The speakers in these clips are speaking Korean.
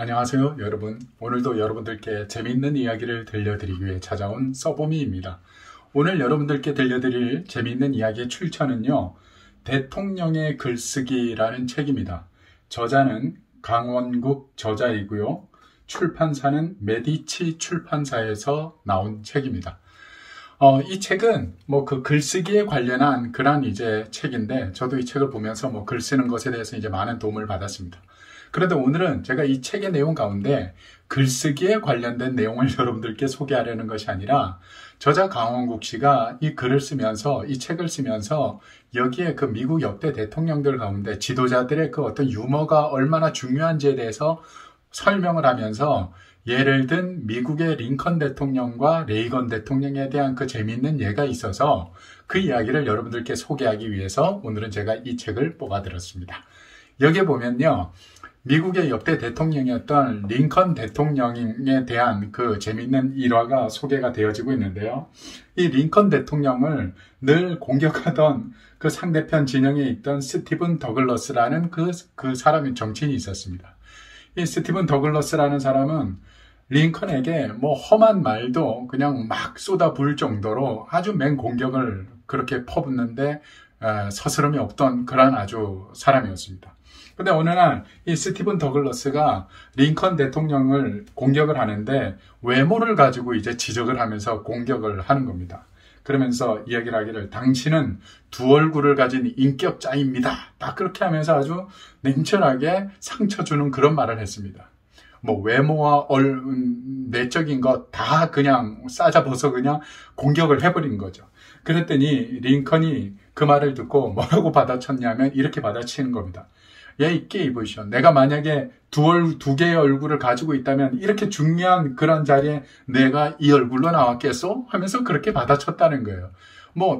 안녕하세요, 여러분. 오늘도 여러분들께 재미있는 이야기를 들려드리기 위해 찾아온 써보미입니다. 오늘 여러분들께 들려드릴 재미있는 이야기의 출처는요, 대통령의 글쓰기라는 책입니다. 저자는 강원국 저자이고요. 출판사는 메디치 출판사에서 나온 책입니다. 이 책은 그 글쓰기에 관련한 그런 책인데, 저도 이 책을 보면서 글 쓰는 것에 대해서 많은 도움을 받았습니다. 그런데 오늘은 제가 이 책의 내용 가운데 글쓰기에 관련된 내용을 여러분들께 소개하려는 것이 아니라, 저자 강원국 씨가 이 글을 쓰면서, 이 책을 쓰면서 여기에 그 미국 역대 대통령들 가운데 지도자들의 그 어떤 유머가 얼마나 중요한지에 대해서 설명을 하면서, 예를 든 미국의 링컨 대통령과 레이건 대통령에 대한 그 재미있는 예가 있어서 그 이야기를 여러분들께 소개하기 위해서 오늘은 제가 이 책을 뽑아들었습니다. 여기에 보면요, 미국의 역대 대통령이었던 링컨 대통령에 대한 그 재미있는 일화가 소개가 되어지고 있는데요. 이 링컨 대통령을 늘 공격하던 그 상대편 진영에 있던 스티븐 더글러스라는 그 사람이 정치인이 있었습니다. 이 스티븐 더글러스라는 사람은 링컨에게 험한 말도 그냥 막 쏟아부을 정도로 아주 맹공격을 그렇게 퍼붓는데 서스럼이 없던 그런 아주 사람이었습니다. 근데 어느 날 이 스티븐 더글러스가 링컨 대통령을 공격을 하는데 외모를 가지고 지적을 하면서 공격을 하는 겁니다. 그러면서 이야기를 하기를, 당신은 두 얼굴을 가진 인격자입니다. 딱 그렇게 하면서 아주 냉철하게 상처 주는 그런 말을 했습니다. 외모와 내적인 것 다 그냥 싸잡아서 그냥 공격을 해버린 거죠. 그랬더니 링컨이 그 말을 듣고 뭐라고 받아쳤냐면 이렇게 받아치는 겁니다. 야, 이 게이브셔. 내가 만약에 두 개의 얼굴을 가지고 있다면 이렇게 중요한 그런 자리에 내가 이 얼굴로 나왔겠어? 하면서 그렇게 받아쳤다는 거예요.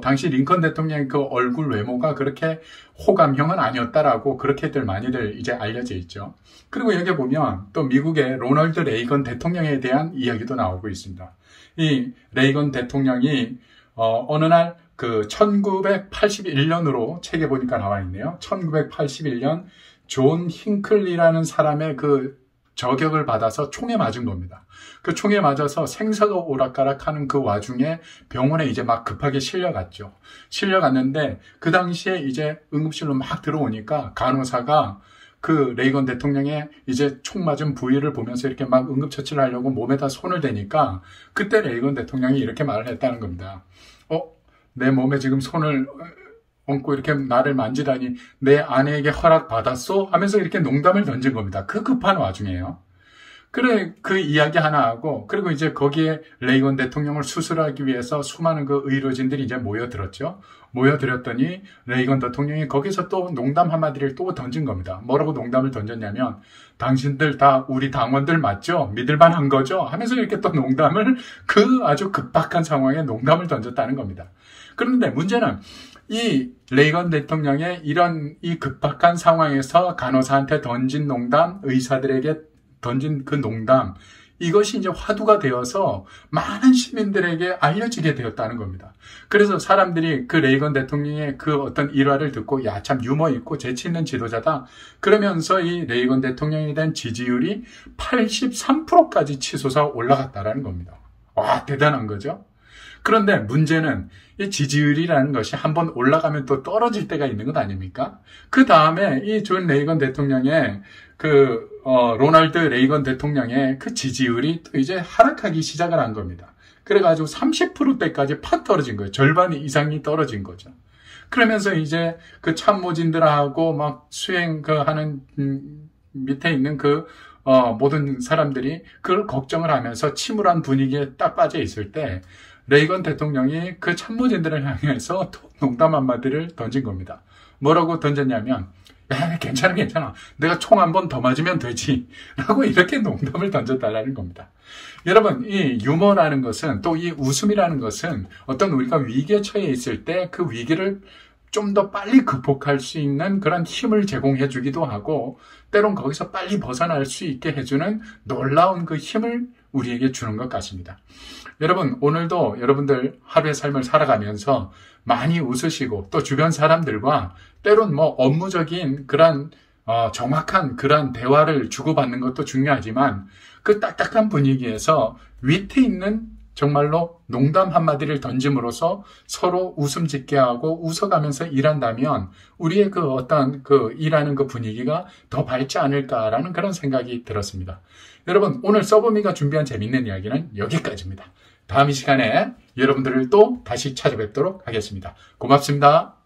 당시 링컨 대통령의 그 얼굴 외모가 그렇게 호감형은 아니었다라고 그렇게들 많이들 알려져 있죠. 그리고 여기 보면 또 미국의 로널드 레이건 대통령에 대한 이야기도 나오고 있습니다. 이 레이건 대통령이 어느 날 그 1981년으로 책에 보니까 나와 있네요. 1981년 존 힌클리라는 사람의 그 저격을 받아서 총에 맞은 겁니다. 그 총에 맞아서 생사가 오락가락하는 그 와중에 병원에 막 급하게 실려갔죠. 실려갔는데 그 당시에 응급실로 막 들어오니까 간호사가 그 레이건 대통령의 총 맞은 부위를 보면서 이렇게 막 응급처치를 하려고 몸에다 손을 대니까 그때 레이건 대통령이 이렇게 말을 했다는 겁니다. 내 몸에 지금 손을 얹고 이렇게 나를 만지다니 내 아내에게 허락받았소? 하면서 이렇게 농담을 던진 겁니다. 그 급한 와중에요. 그래, 그 이야기 하나 하고, 그리고 거기에 레이건 대통령을 수술하기 위해서 수많은 그 의료진들이 모여들었죠. 모여들었더니 레이건 대통령이 거기서 또 농담 한마디를 또 던진 겁니다. 뭐라고 농담을 던졌냐면, 당신들 다 우리 당원들 맞죠? 믿을만한 거죠? 하면서 이렇게 또 농담을, 그 아주 급박한 상황에 농담을 던졌다는 겁니다. 그런데 문제는 이 레이건 대통령의 이 급박한 상황에서 간호사한테 던진 농담, 의사들에게 던진 그 농담, 이것이 화두가 되어서 많은 시민들에게 알려지게 되었다는 겁니다. 그래서 사람들이 그 레이건 대통령의 그 어떤 일화를 듣고, 야, 참 유머 있고 재치 있는 지도자다. 그러면서 이 레이건 대통령에 대한 지지율이 83%까지 치솟아 올라갔다라는 겁니다. 와, 대단한 거죠? 그런데 문제는 이 지지율이라는 것이 한번 올라가면 또 떨어질 때가 있는 것 아닙니까? 그 다음에 이 존 레이건 대통령의 로널드 레이건 대통령의 그 지지율이 또 하락하기 시작을 한 겁니다. 그래가지고 30%대까지 팍 떨어진 거예요. 절반 이상이 떨어진 거죠. 그러면서 그 참모진들하고 막 하는 밑에 있는 모든 사람들이 그걸 걱정을 하면서 침울한 분위기에 딱 빠져 있을 때, 레이건 대통령이 그 참모진들을 향해서 농담 한마디를 던진 겁니다. 뭐라고 던졌냐면, 야, 괜찮아. 내가 총 한 번 더 맞으면 되지. 라고 이렇게 농담을 던졌다라는 겁니다. 여러분, 이 유머라는 것은, 또 이 웃음이라는 것은 어떤 우리가 위기에 처해 있을 때 그 위기를 좀 더 빨리 극복할 수 있는 그런 힘을 제공해 주기도 하고, 때론 거기서 빨리 벗어날 수 있게 해주는 놀라운 그 힘을 우리에게 주는 것 같습니다. 여러분, 오늘도 여러분들 하루의 삶을 살아가면서 많이 웃으시고, 또 주변 사람들과 때론 업무적인 그런 정확한 그런 대화를 주고받는 것도 중요하지만 그 딱딱한 분위기에서 위트 있는 정말로 농담 한마디를 던짐으로써 서로 웃음 짓게 하고 웃어가면서 일한다면 우리의 그 어떤 그 일하는 그 분위기가 더 밝지 않을까라는 그런 생각이 들었습니다. 여러분, 오늘 서브미가 준비한 재밌는 이야기는 여기까지입니다. 다음 이 시간에 여러분들을 또 다시 찾아뵙도록 하겠습니다. 고맙습니다.